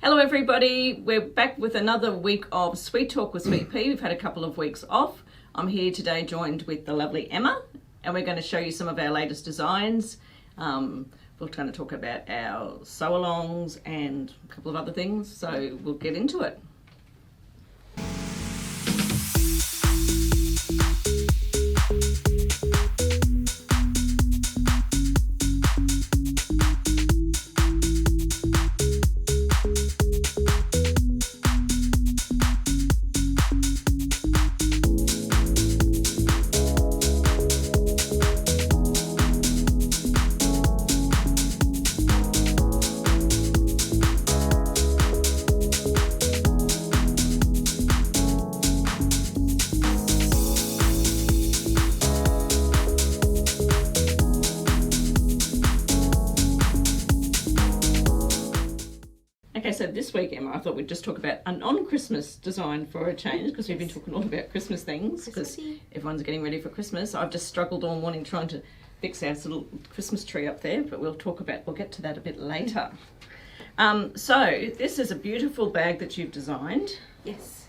Hello everybody, we're back with another week of Sweet Talk with Swpea. We've had a couple of weeks off. I'm here today joined with the lovely Emma, and we're going to show you some of our latest designs. We're going to talk about our sew-alongs and a couple of other things, so we'll get into it. Okay, so this week, Emma, I thought we'd just talk about a non-Christmas design for a change, because we've been talking all about Christmas things, because everyone's getting ready for Christmas. I've just struggled all morning trying to fix our little Christmas tree up there, but we'll get to that a bit later. So this is a beautiful bag that you've designed. Yes.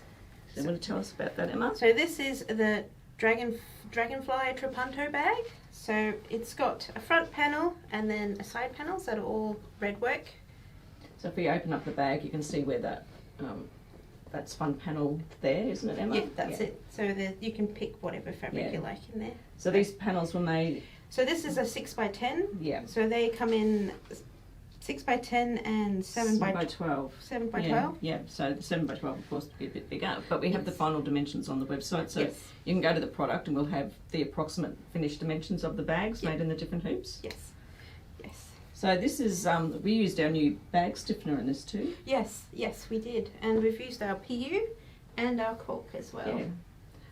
So you want to tell us about that, Emma? So this is the Dragonfly Trapunto bag. So it's got a front panel and then a side panels that are all red work. So if we open up the bag, you can see where that spun panel there, isn't it, Emma? Yeah, that's it. So you can pick whatever fabric you like in there. So these panels were made... So this is a 6x10. Yeah. So they come in 6x10 and 7x12. 7x12? Yeah, so the 7x12 of course would be a bit bigger, but we have the final dimensions on the website, so yes. You can go to the product and we'll have the approximate finished dimensions of the bags made in the different hoops. Yes. Yes. So this is, we used our new bag stiffener in this too. Yes, we did. And we've used our PU and our cork as well. Yeah.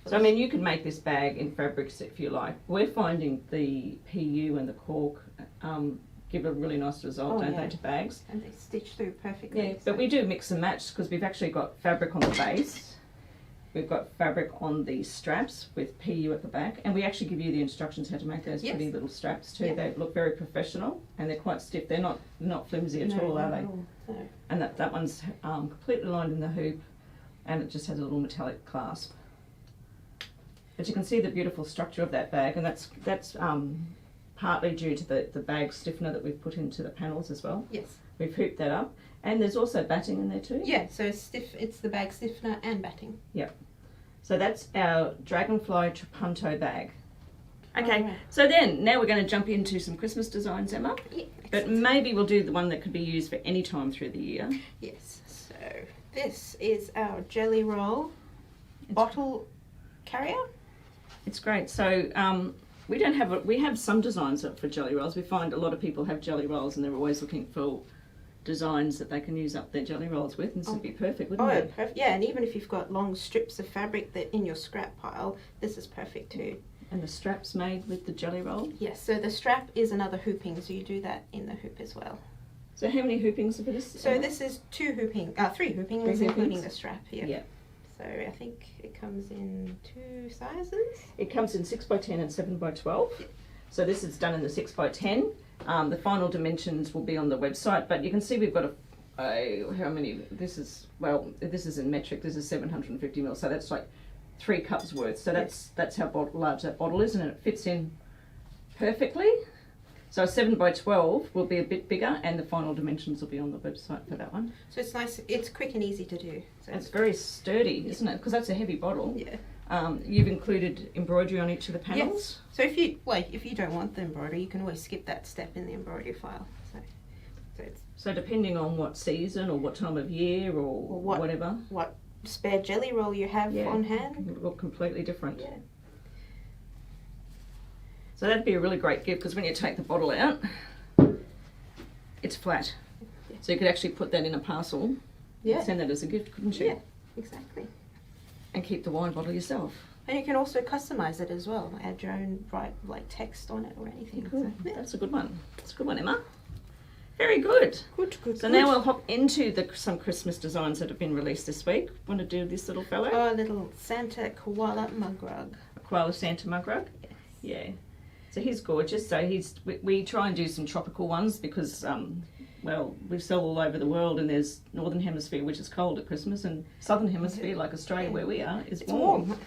So I mean, you can make this bag in fabrics if you like. We're finding the PU and the cork give a really nice result, don't they, to bags? And they stitch through perfectly. Yeah, but we do mix and match because we've actually got fabric on the base. We've got fabric on the straps with PU at the back, and we actually give you the instructions how to make those pretty little straps too. They look very professional and they're quite stiff. They're not flimsy at all, are they? No. And that one's completely lined in the hoop, and it just has a little metallic clasp. But you can see the beautiful structure of that bag, and that's partly due to the bag stiffener that we've put into the panels as well. Yes. We've hooped that up. And there's also batting in there too. Yeah, so it's the bag stiffener and batting. Yep. So that's our Dragonfly Trapunto bag. Okay, right. So then now we're going to jump into some Christmas designs, Emma. Yeah, but maybe we'll do the one that could be used for any time through the year. Yes. So this is our jelly roll bottle carrier. It's great. So we have some designs for jelly rolls. We find a lot of people have jelly rolls and they're always looking for designs that they can use up their jelly rolls with, and this would be perfect, wouldn't it? Perfect. Yeah, and even if you've got long strips of fabric that in your scrap pile, this is perfect too. And the strap's made with the jelly roll? Yes, so the strap is another hooping, so you do that in the hoop as well. So how many hoopings are for this? So this is three hoopings, including the strap here. Yeah. So I think it comes in 2 sizes. It comes in 6x10 and 7x12. Yeah. So this is done in the 6x10. The final dimensions will be on the website, but you can see we've got how many? This is in metric. This is 750 mil, so that's like 3 cups worth. So that's how large that bottle is, and it fits in perfectly. So a 7x12 will be a bit bigger, and the final dimensions will be on the website for that one. So it's nice. It's quick and easy to do. So it's very sturdy, isn't it? Because that's a heavy bottle. Yeah. You've included embroidery on each of the panels. Yes. So if you don't want the embroidery, you can always skip that step in the embroidery file. So depending on what season or what time of year or whatever, what spare jelly roll you have on hand, it will look completely different. Yeah. So that'd be a really great gift, because when you take the bottle out, it's flat. Yeah. So you could actually put that in a parcel. Yeah. And send that as a gift, couldn't you? Yeah, exactly. And keep the wine bottle yourself. And you can also customise it as well. Add your own text on it or anything. Cool. So, that's a good one. That's a good one, Emma. Very good. Good. So now we'll hop into some Christmas designs that have been released this week. Want to do this little fellow? Oh, a little Santa Koala Mug Rug. A Koala Santa Mug Rug? Yes. Yeah. So he's gorgeous. So we try and do some tropical ones because well, we sell all over the world, and there's Northern Hemisphere, which is cold at Christmas, and Southern Hemisphere, like Australia, where we are, is warm.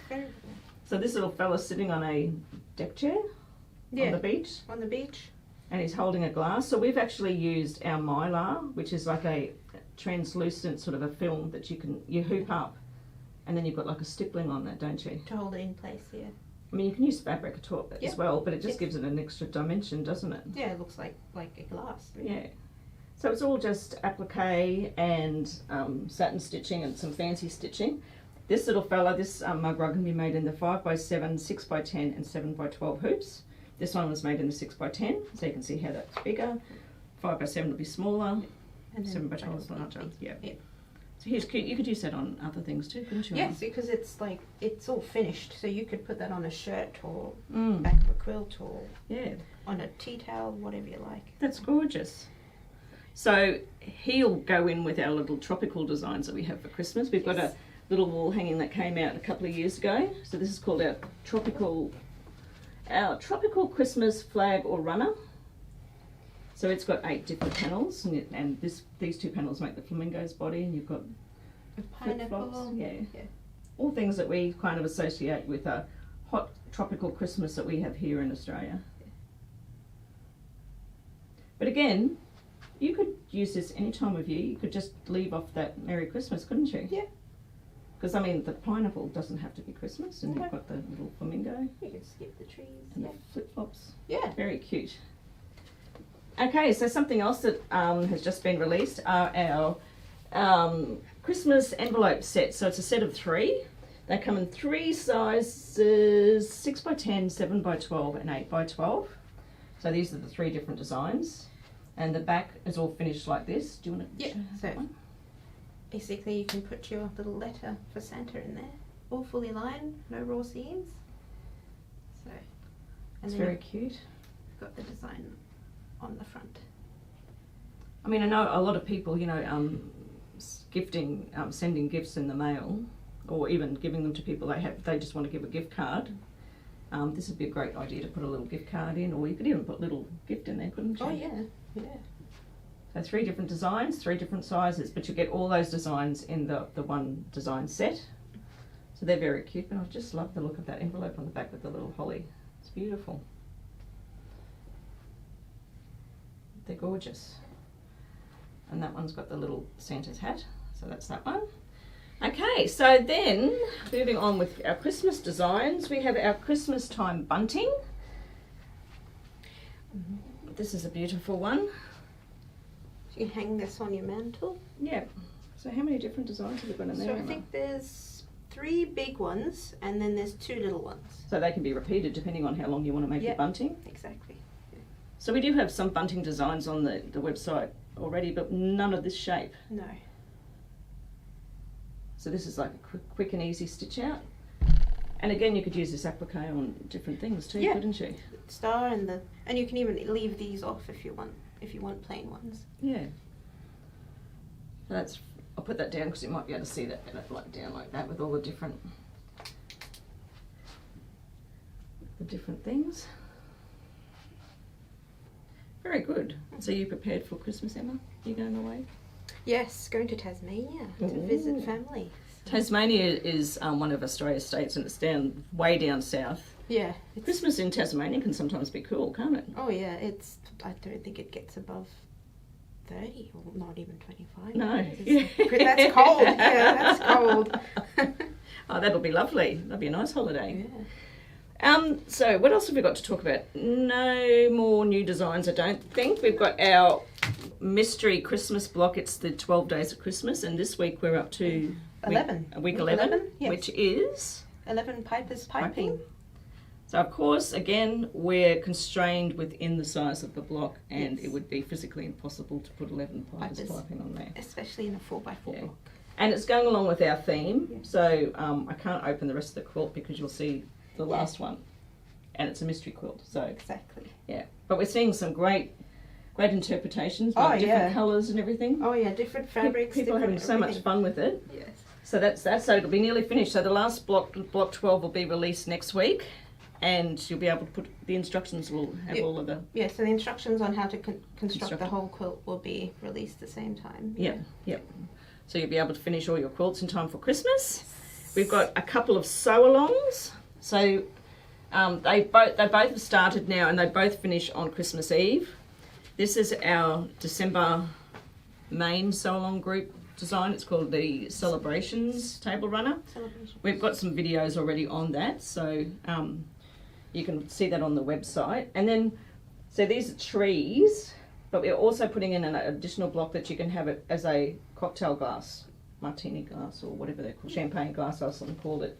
So this little fella's sitting on a deck chair on the beach. On the beach. And he's holding a glass. So we've actually used our mylar, which is like a translucent sort of a film that you hoop up, and then you've got like a stippling on that, don't you? To hold it in place, yeah. I mean, you can use fabric as well, but it just gives it an extra dimension, doesn't it? Yeah, it looks like a glass. Really. Yeah. So it's all just applique and satin stitching and some fancy stitching. This little fella, this mug rug can be made in the 5x7, 6x10 and 7x12 hoops. This one was made in the 6x10, so you can see how that's bigger. 5x7 will be smaller, and 7x12 is larger. Yeah. So here's cute. You could use that on other things too, couldn't you? Yes, because it's all finished, so you could put that on a shirt or back of a quilt or on a tea towel, whatever you like. That's gorgeous. So he'll go in with our little tropical designs that we have for Christmas. We've got a little wall hanging that came out a couple of years ago. So this is called our tropical Christmas flag or runner. So it's got 8 different panels, and these 2 panels make the flamingo's body, and you've got a pineapple. Yeah. All things that we kind of associate with a hot tropical Christmas that we have here in Australia. But again, you could use this any time of year. You could just leave off that Merry Christmas, couldn't you? Yeah. Because, I mean, the pineapple doesn't have to be Christmas, and you've got the little flamingo. You can skip the trees. And the flip-flops. Yeah. Very cute. Okay, so something else that has just been released are our Christmas envelope sets. So it's a set of 3. They come in 3 sizes, 6x10, 7x12 and 8x12. So these are the 3 different designs. And the back is all finished like this. Do you want to show that one? Basically you can put your little letter for Santa in there. All fully lined, no raw seams. So, it's very cute. Got the design on the front. I mean, I know a lot of people, you know, gifting, sending gifts in the mail, or even giving them to people they just want to give a gift card. This would be a great idea to put a little gift card in, or you could even put a little gift in there, couldn't you? Oh yeah, yeah. So 3 different designs, 3 different sizes, but you get all those designs in the one design set. So they're very cute, and I just love the look of that envelope on the back with the little holly. It's beautiful. They're gorgeous. And that one's got the little Santa's hat, so that's that one. Okay, so then moving on with our Christmas designs, we have our Christmas time bunting. This is a beautiful one. You can hang this on your mantle. Yeah. So how many different designs have we got in there? So I think there's 3 big ones, and then there's 2 little ones. So they can be repeated depending on how long you want to make the bunting? Exactly. Yeah. So we do have some bunting designs on the website already, but none of this shape. No. So this is like a quick and easy stitch out. And again, you could use this applique on different things too, couldn't you? The star and you can even leave these off if you want plain ones. Yeah. So I'll put that down because you might be able to see that like down like that with all the different things. Very good. So you prepared for Christmas, Emma? You going away? Yes, going to Tasmania to visit family. So. Tasmania is one of Australia's states, and it's way down south. Yeah. Christmas in Tasmania can sometimes be cool, can't it? Oh yeah, I don't think it gets above 30 or not even 25. No. That's cold. Yeah, that's cold. Oh, that'll be lovely. That'll be a nice holiday. Yeah. So what else have we got to talk about? No more new designs, I don't think. We've got our mystery Christmas block. It's the 12 days of Christmas, and this week we're up to 11. Week 11, yes. which is 11 Pipers piping. So of course, again, we're constrained within the size of the block, and it would be physically impossible to put 11 Pipers piping on there. Especially in a 4x4 block. And it's going along with our theme, so I can't open the rest of the quilt because you'll see the last one, and it's a mystery quilt. So exactly. Yeah, but we're seeing some great interpretations with different colours and everything. Oh yeah, different fabrics. People are having so much fun with it. Yes. So that's that. So it'll be nearly finished. So the last block 12 will be released next week, and you'll be able to put the instructions. Will have all of the So the instructions on how to construct the whole quilt will be released at the same time. Yep. So you'll be able to finish all your quilts in time for Christmas. We've got a couple of sew-alongs. So they both have started now, and they both finish on Christmas Eve. This is our December main sew-along group design. It's called the Celebrations Table Runner. We've got some videos already on that, so you can see that on the website. And then, so these are trees, but we're also putting in an additional block that you can have it as a cocktail glass, martini glass, or whatever they're called, champagne glass, Allison called it,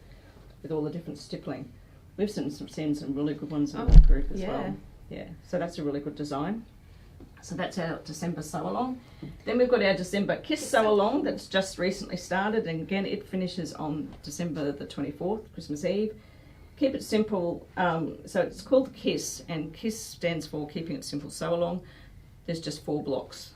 with all the different stippling. We've seen some really good ones in the group as well. Yeah, so that's a really good design. So that's our December sew-along. Then we've got our December Kiss sew-along that's just recently started, and again it finishes on December the 24th, Christmas Eve. Keep it simple, so it's called Kiss, and Kiss stands for Keeping It Simple Sew-along. There's just 4 blocks,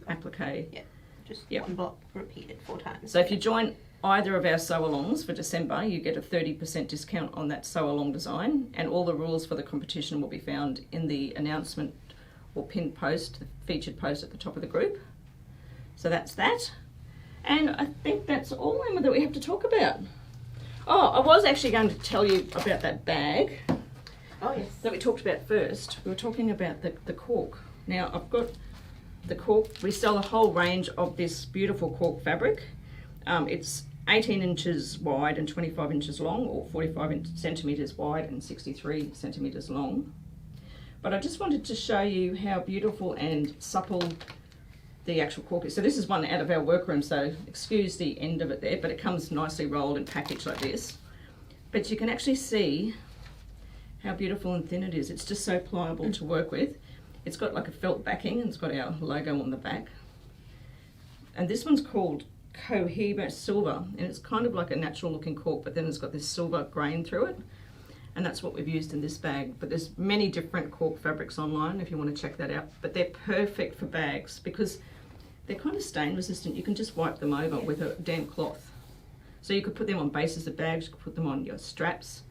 applique. Yeah, just one block repeated 4 times. So if you join either of our sew-alongs for December, you get a 30% discount on that sew-along design, and all the rules for the competition will be found in the announcement or pinned post, the featured post at the top of the group. So that's that. And I think that's all, Emma, that we have to talk about. Oh, I was actually going to tell you about that bag. Oh, yes. That we talked about first. We were talking about the cork. Now, I've got the cork. We sell a whole range of this beautiful cork fabric. It's 18 inches wide and 25 inches long, or 45 centimetres wide and 63 centimetres long. But I just wanted to show you how beautiful and supple the actual cork is. So this is one out of our workroom, so excuse the end of it there, but it comes nicely rolled and packaged like this. But you can actually see how beautiful and thin it is. It's just so pliable to work with. It's got like a felt backing, and it's got our logo on the back. And this one's called Cohiba Silver, and it's kind of like a natural looking cork, but then it's got this silver grain through it. And that's what we've used in this bag. But there's many different cork fabrics online if you want to check that out. But they're perfect for bags because they're kind of stain resistant. You can just wipe them over with a damp cloth. So you could put them on bases of bags, you could put them on your straps.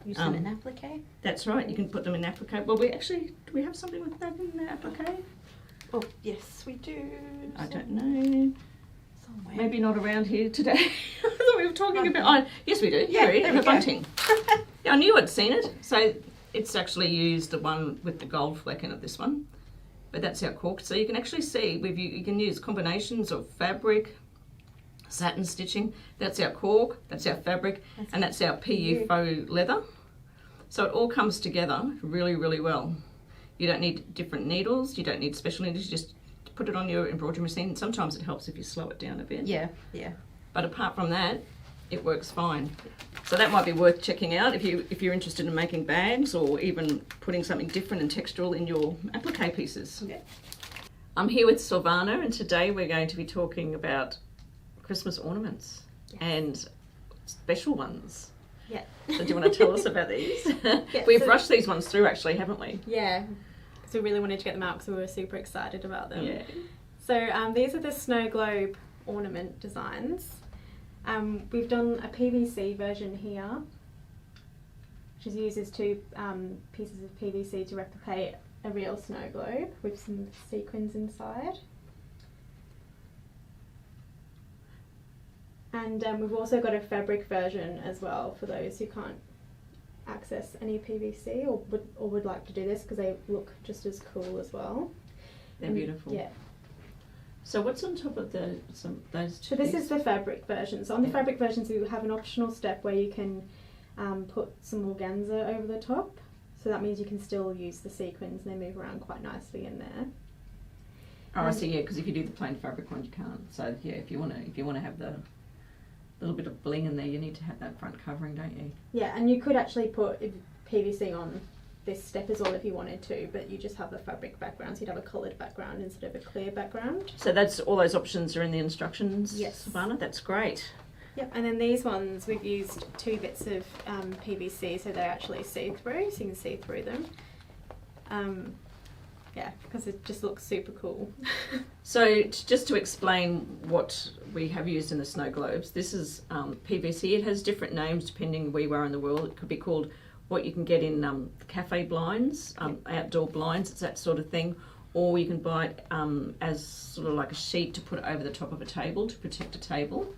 Use them in applique? That's right, you can put them in applique. Well, do we have something with that in the applique? Oh, yes, we do. I don't know. Somewhere. Maybe not around here today. I thought we were talking about... Oh, yes, we do. Yeah, Here, there we go. Bunting. Yeah, I knew I'd seen it. So it's actually used the one with the gold fleck in it, this one. But that's our cork. So you can actually see, you can use combinations of fabric, satin stitching. That's our cork, that's our fabric, and that's our PU faux leather. So it all comes together really, really well. You don't need different needles, you don't need special needles, you just put it on your embroidery machine. Sometimes it helps if you slow it down a bit. Yeah. But apart from that, it works fine. So that might be worth checking out if you're interested in making bags or even putting something different and textural in your applique pieces. Yeah. I'm here with Silvanna, and today we're going to be talking about Christmas ornaments and special ones. Yeah. So do you want to tell us about these? Yeah, We've rushed these ones through actually, haven't we? Yeah, because we really wanted to get them out because we were super excited about them. Yeah. So these are the snow globe ornament designs. We've done a PVC version here, which uses 2 pieces of PVC to replicate a real snow globe with some sequins inside. And we've also got a fabric version as well for those who can't access any PVC or would like to do this because they look just as cool as well. They're beautiful. Yeah. So what's on top of those So this is the fabric version. So on the fabric versions you have an optional step where you can put some organza over the top. So that means you can still use the sequins and they move around quite nicely in there. Oh, I see. Yeah, because if you do the plain fabric one, you can't. So yeah, if you want to have the little bit of bling in there, you need to have that front covering, don't you? Yeah, and you could actually put PVC on this step as well if you wanted to, but you just have the fabric background, so you'd have a coloured background instead of a clear background. So that's all those options are in the instructions, Yes. Savannah? That's great. Yep, and then these ones we've used 2 bits of PVC so they're actually see-through, so you can see through them. Yeah, because it just looks super cool. So just to explain what we have used in the snow globes, this is PVC. It has different names depending where you are in the world. It could be called what you can get in cafe blinds, outdoor blinds, it's that sort of thing. Or you can buy it as sort of like a sheet to put over the top of a table to protect a table.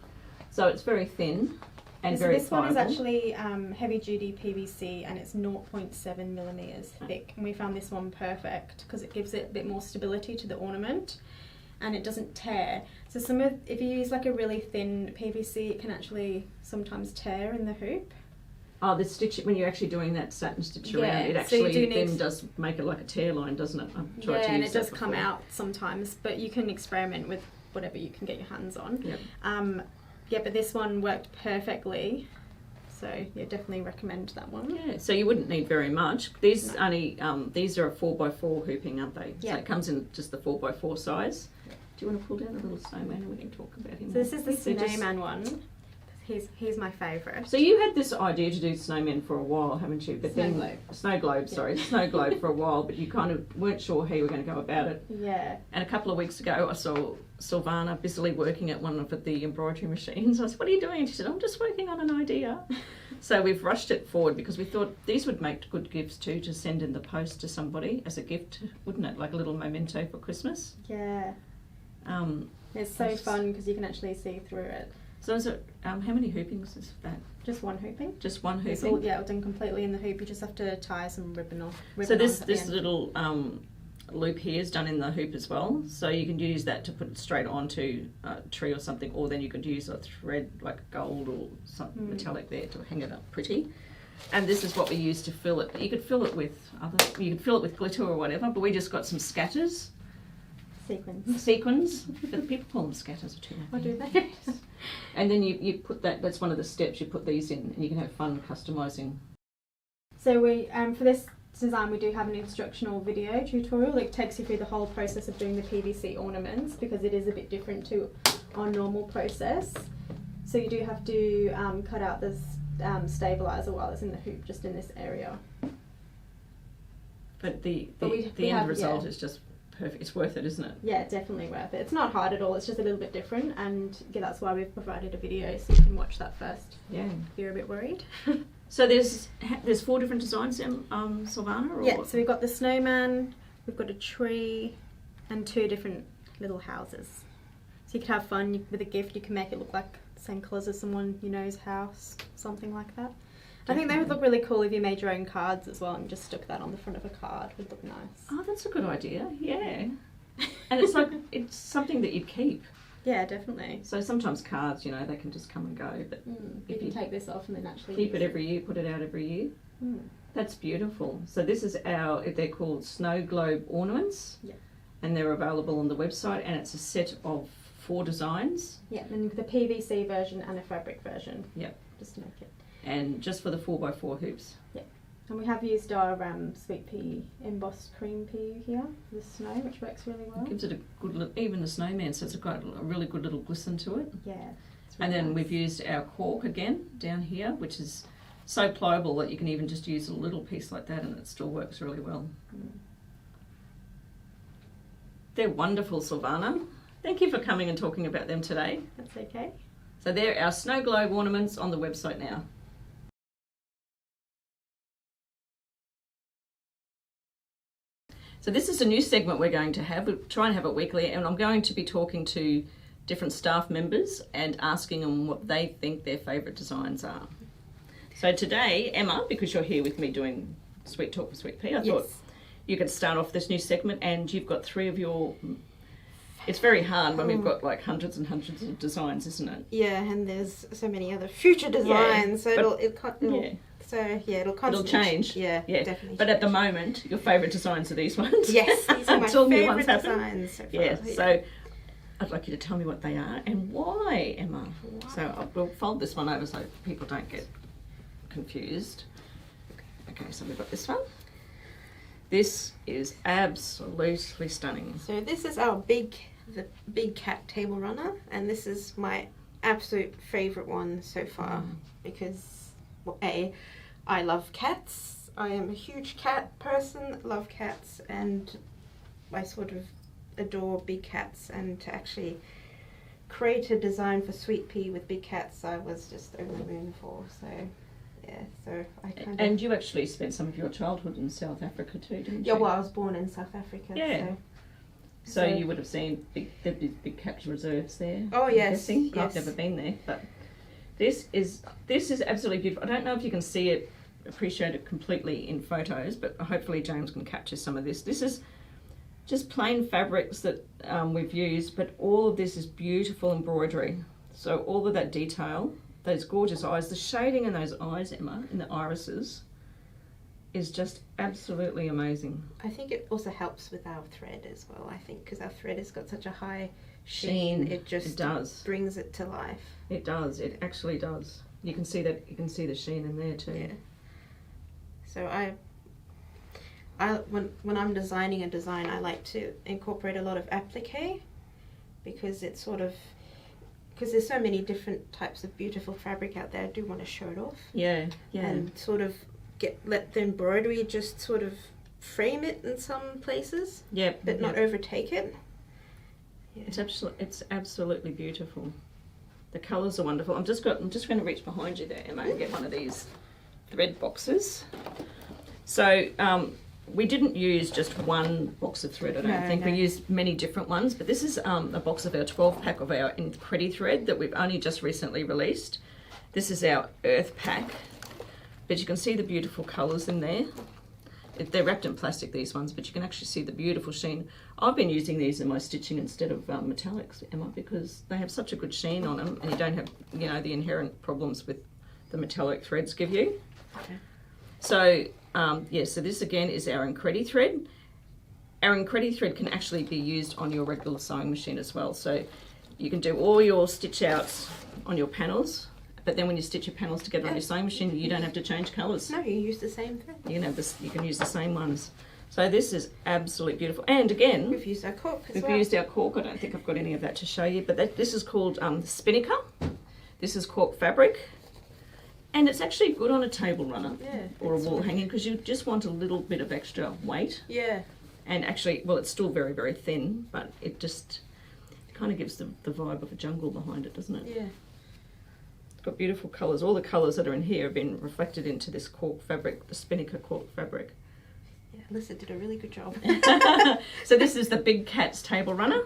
So it's very thin and very this one is pliable. actually heavy duty PVC and it's 0.7 millimeters thick. And we found this one perfect because it gives it a bit more stability to the ornament and it doesn't tear. So if you use like a really thin PVC, it can actually sometimes tear in the hoop. Oh, the stitch, when you're actually doing that satin stitch around, Yeah, it so actually you then does make it like a tear line, doesn't it? I've tried to and use it does that come before. out sometimes, but you can experiment with whatever you can get your hands on. Yep. Yeah, but this one worked perfectly, so yeah, definitely recommend that one. Yeah, so you wouldn't need very much. These these are a 4x4 hooping, aren't they? Yeah. So it comes in just the 4x4 size. Do you want to pull down the little snowman and we can talk about him? So this is the They're just- snowman one. He's my favourite. So you had this idea to do snowmen for a while, haven't you? But Snow then globe. Snow globe, sorry, snow globe for a while, but you kind of weren't sure how you were going to go about it. Yeah. And a couple of weeks ago, I saw Silvanna busily working at one of the embroidery machines. I said, "What are you doing?" And she said, "I'm just working on an idea." So we've rushed it forward because we thought these would make good gifts too, to send in the post to somebody as a gift, wouldn't it? Like a little memento for Christmas. Yeah. Um, It's so fun because you can actually see through it. so is it, how many hoopings is that? Just one hooping. Just one It's hooping? all, yeah, done completely in the hoop. You just have to tie some ribbon off. So this at the this end. little loop here is done in the hoop as well. So you can use that to put it straight onto a tree or something, or then you could use a thread like gold or something metallic there to hang it up pretty. And this is what we use to fill it. You could fill it with glitter or whatever, but we just got some scatters, sequins. But people call them scatters too. Oh, do they? And then you put that's one of the steps. You put these in, and you can have fun customising. So we for this design we do have an instructional video tutorial. It takes you through the whole process of doing the PVC ornaments because it is a bit different to our normal process. So you do have to cut out this stabiliser while it's in the hoop, just in this area. But the we end have- result yeah. is just perfect. It's worth it, isn't it? Yeah, definitely worth it. It's not hard at all. It's just a little bit different, and yeah, that's why we've provided a video so you can watch that first Yeah. if you're a bit worried. So there's 4 different designs in Silvanna, or Yeah, so we've got the snowman, we've got a tree, and 2 different little houses. So you could have fun with a gift. You can make it look like the same colours as someone you know's house, something like that. I think they would look really cool if you made your own cards as well and just stuck that on the front of a card. It would look nice. Oh, that's a good idea. Yeah, and it's like it's something that you'd keep. Yeah, definitely. So sometimes cards, they can just come and go, but You if can you take this off and then actually keep use it every year, put it out every year. Mm. That's beautiful. So this is they're called snow globe ornaments. Yeah. And they're available on the website, and it's a set of 4 designs. Yeah, and the PVC version and a fabric version. Yeah. Just to make it. And just for the 4x4 hoops. And we have used our Swpea embossed cream PU here for the snow, which works really well. It gives it a good look, even the snowman, so it's got a really good little glisten to it. Yeah. It's And really then nice. we've used our cork again down here, which is so pliable that you can even just use a little piece like that and it still works really well. Mm. They're wonderful, Silvanna. Thank you for coming and talking about them today. That's okay. So they're our snow globe ornaments on the website now. So this is a new segment we're going to have. We'll try and have it weekly, and I'm going to be talking to different staff members and asking them what they think their favourite designs are. So today, Emma, because you're here with me doing Sweet Talk for Swpea, I thought you could start off this new segment, and you've got 3 of your... It's very hard when we've got like hundreds and hundreds of designs, isn't it? Yeah, and there's so many other future designs, so it'll constantly change. Yeah, Yeah, definitely. but at the change. moment, your favourite designs are these ones. Yes, these are my Until new ones favourite happen. designs so far. Yeah, so I'd like you to tell me what they are and why, Emma. So we'll fold this one over so people don't get confused. Okay, so we've got this one. This is absolutely stunning. So this is the big cat table runner, and this is my absolute favourite one so far because, well, I love cats. I am a huge cat person, love cats, and I sort of adore big cats, and to actually create a design for Swpea with big cats I was just over the moon for. So Yeah, so I kind of... And you actually spent some of your childhood in South Africa too, didn't you? Yeah, well, I was born in South Africa. Yeah. So you would have seen big capture reserves there. Oh, I'm yes, guessing. yes. I've never been there, but this is absolutely beautiful. I don't know if you can see it, appreciate it completely in photos, but hopefully James can capture some of this. This is just plain fabrics that we've used, but all of this is beautiful embroidery. So all of that detail, those gorgeous eyes, the shading in those eyes, Emma, in the irises, is just absolutely amazing. I think it also helps with our thread as well, I think, because our thread has got such a high sheen. It just brings it to life. It does. It actually does. You can see that. You can see the sheen in there too. Yeah. So when I'm designing a design, I like to incorporate a lot of applique, because it's sort of, because there's so many different types of beautiful fabric out there. I do want to show it off. Yeah. Yeah. And sort of let the embroidery just sort of frame it in some places. Yeah. But not overtake it. Yeah. It's absolutely beautiful. The colours are wonderful. I'm just going to reach behind you there, Emma, and get one of these thread boxes. So we didn't use just one box of thread, I don't think. No. We used many different ones, but this is a box of our 12 pack of our Incredi Thread that we've only just recently released. This is our Earth pack, but you can see the beautiful colours in there. They're wrapped in plastic, these ones, but you can actually see the beautiful sheen. I've been using these in my stitching instead of metallics, Emma, because they have such a good sheen on them, and you don't have, you know, the inherent problems with the metallic threads give you. Okay. So, so this again is our Incredi Thread. Our Incredi Thread can actually be used on your regular sewing machine as well. So you can do all your stitch outs on your panels, but then when you stitch your panels together on your sewing machine, you don't have to change colours. No, you use the same thread. You can use the same ones. So this is absolutely beautiful. And again, we've used our cork as well. We've used our cork. I don't think I've got any of that to show you, but this is called Spinnaker. This is cork fabric. And it's actually good on a table runner or a wall hanging, because you just want a little bit of extra weight. Yeah. And actually, well, it's still very, very thin, but it just kind of gives the vibe of a jungle behind it, doesn't it? Yeah. It's got beautiful colours. All the colours that are in here have been reflected into this cork fabric, the Spinnaker cork fabric. Yeah, Alyssa did a really good job. So this is the Big Cat's table runner,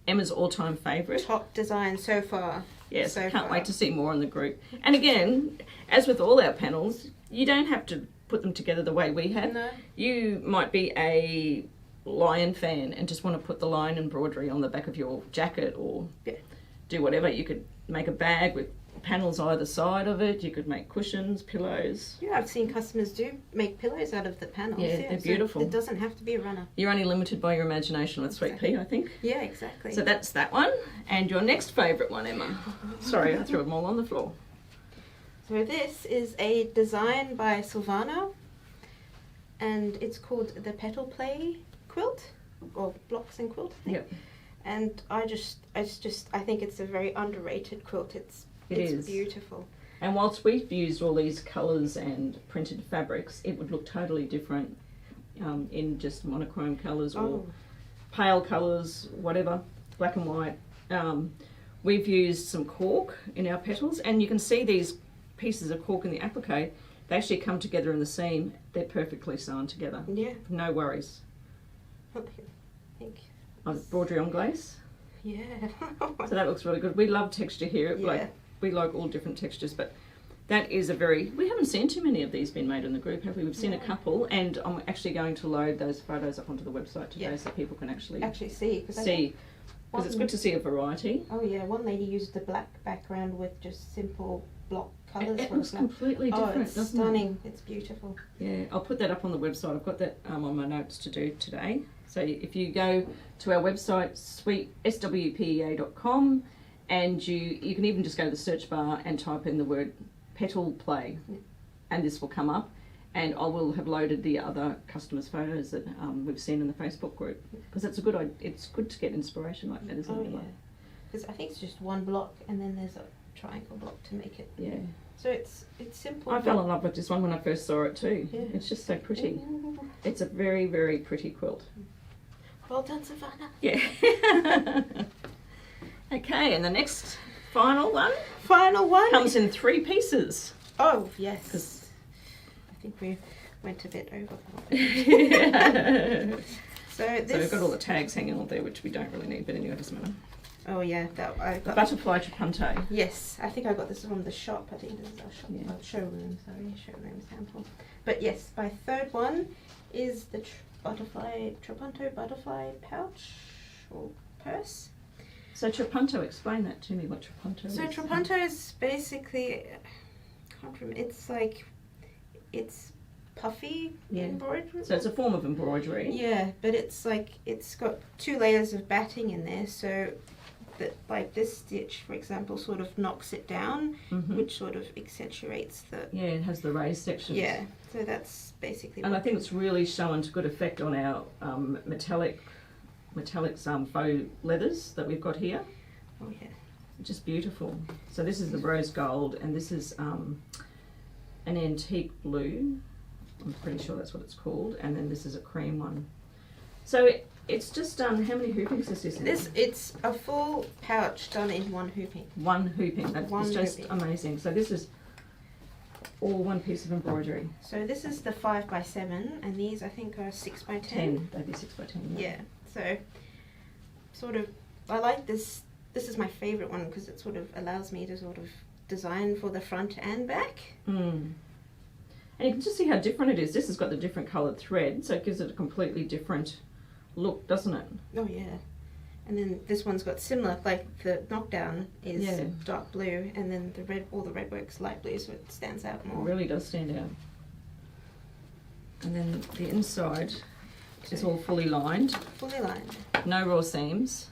Emma's all-time favourite. Top design so far. Yes, I can't wait to see more in the group. And again, as with all our panels, you don't have to put them together the way we have. No. You might be a lion fan and just want to put the lion embroidery on the back of your jacket, or do whatever. You could make a bag with panels either side of it. You could make cushions, pillows. Yeah, I've seen customers do make pillows out of the panels. Yeah, they're beautiful. So it doesn't have to be a runner. You're only limited by your imagination with Swpea, I think. Yeah, exactly. So that's that one. And your next favourite one, Emma. Sorry, I threw them all on the floor. So this is a design by Silvanna, and it's called the Petal Play Quilt, or Blocks and Quilt, I think. Yep. And I think it's a very underrated quilt. It's beautiful. And whilst we've used all these colours and printed fabrics, it would look totally different in just monochrome colours or pale colours, whatever, black and white. We've used some cork in our petals, and you can see these pieces of cork in the applique. They actually come together in the seam. They're perfectly sewn together. Yeah. No worries. Thank you. Embroidery on glaze. Yeah. So that looks really good. We love texture here. Yeah. We like all different textures, but that is we haven't seen too many of these being made in the group, have we? We've seen a couple, and I'm actually going to load those photos up onto the website today so people can actually see, because it's good to see a variety. Oh yeah, one lady used the black background with just simple block colours. It looks completely different, it's doesn't stunning. It's beautiful. Yeah, I'll put that up on the website. I've got that on my notes to do today. So if you go to our website, swpea.com, and you can even just go to the search bar and type in the word Petal Play, and this will come up. And I will have loaded the other customers' photos that we've seen in the Facebook group, because it's good to get inspiration like that, isn't it? Yeah, because I think it's just one block, and then there's a triangle block to make it. Yeah. So it's simple. I fell in love with this one when I first saw it too. Yeah. It's just so pretty. It's a very, very pretty quilt. Well done, Silvanna. Yeah. Okay, and the next final one comes in 3 pieces. Oh, yes. 'Cause- I think we went a bit overboard. Yeah. So this. So we've got all the tags hanging on there, which we don't really need, but anyway, it doesn't matter. Oh yeah, that I The got. butterfly trapunto. Yes, I think I got this from the shop. I think this is our shop, Yeah. showroom. Sorry, showroom sample. But yes, my third one is the Trapunto butterfly pouch or purse. So Trapunto, explain that to me. What Trapunto is? So Trapunto is basically, it's like, it's puffy Yeah. embroidery. So it's a form of embroidery. Yeah, but it's like, it's got 2 layers of batting in there, so that, like this stitch, for example, sort of knocks it down, Mhm. which sort of accentuates the. Yeah, it has the raised sections. Yeah, so that's basically. And I think it's really shown to good effect on our metallic faux leathers that we've got here. Oh yeah. Just beautiful. So this is the rose gold, and this is an antique blue. I'm pretty sure that's what it's called. And then this is a cream one. So it's just done. How many hoopings is this? It's a full pouch done in 1 hooping. 1 hooping. That's One just hooping. amazing. So this is all 1 piece of embroidery. So this is the 5x7, and these I think are 6x10. 10, maybe 6 by 10. Yeah. So, sort of, I like this. This is my favourite one because it sort of allows me to sort of design for the front and back. Mm. And you can just see how different it is. This has got the different coloured thread, so it gives it a completely different look, doesn't it? Oh yeah. And then this one's got similar, like the knockdown is Yeah. dark blue, and then the red, all the red work's light blue, so it stands out It more. really does stand out. And then the inside is all fully lined, Fully lined. no raw seams.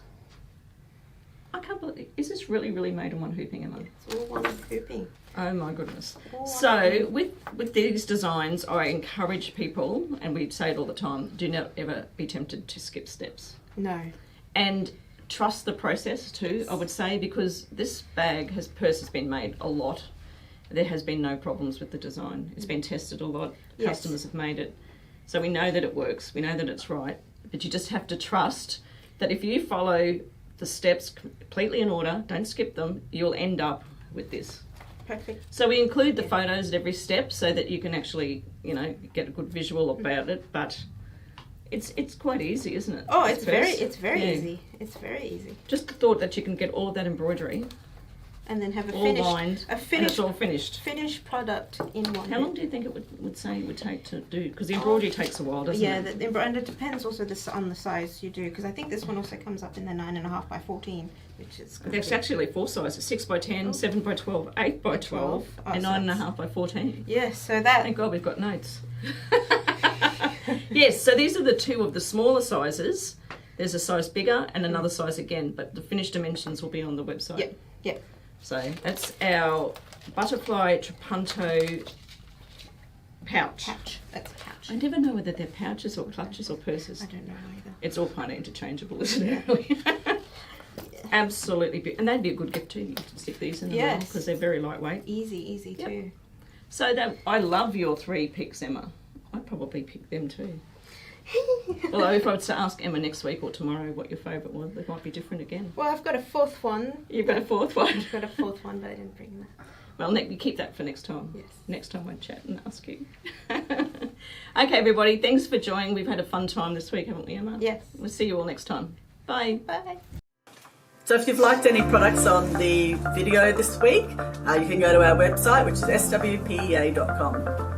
I can't believe, is this really made in 1 hooping, Emma? It's all 1 hooping. Oh my goodness. All 1 So hooping. with these designs, I encourage people, and we say it all the time, do not ever be tempted to skip steps. No. And trust the process too, I would say, because this purse has been made a lot. There has been no problems with the design. It's been tested a lot. Yes. Customers have made it. So we know that it works. We know that it's right. But you just have to trust that if you follow the steps completely in order, don't skip them, you'll end up with this. Perfect. So we include the photos at every step so that you can actually, get a good visual about it. But it's quite easy, isn't it? Oh, this it's purse? very Yeah. easy. It's very easy. Just the thought that you can get all of that embroidery And then have a all finished, lined, a and it's finished, all finished. finished product in 1. How long do you think it would take to do? Because the embroidery takes a while, doesn't Yeah, it? and it depends also on the size you do, because I think this one also comes up in the 9.5 by 14, which is good. There's actually 4 sizes: 6 by 10, 7 by 12, 8 by 12, Oh, and so 9.5 by 14. Yes, so that. Thank God we've got notes. Yes, so these are the 2 of the smaller sizes. There's a size bigger and another size again, but the finished dimensions will be on the website. Yep, yep. So that's our butterfly Trapunto pouch. That's a pouch. I never know whether they're pouches or clutches or purses. I don't know either. It's all kind of interchangeable, isn't it? Really? Absolutely. And they'd be a good gift too. You can stick these in them Yes. because they're very lightweight. Easy Yep. too. So I love your 3 picks, Emma. I'd probably pick them too. Although if I was to ask Emma next week or tomorrow what your favourite was, they might be different again. Well, I've got a 4th one. You've got a 4th one. I've got a 4th one, but I didn't bring that. Well, Nick, you keep that for next time. Yes. Next time I chat and ask you. Okay, everybody, thanks for joining. We've had a fun time this week, haven't we, Emma? Yes. We'll see you all next time. Bye. Bye. So if you've liked any products on the video this week, you can go to our website, which is swpea.com.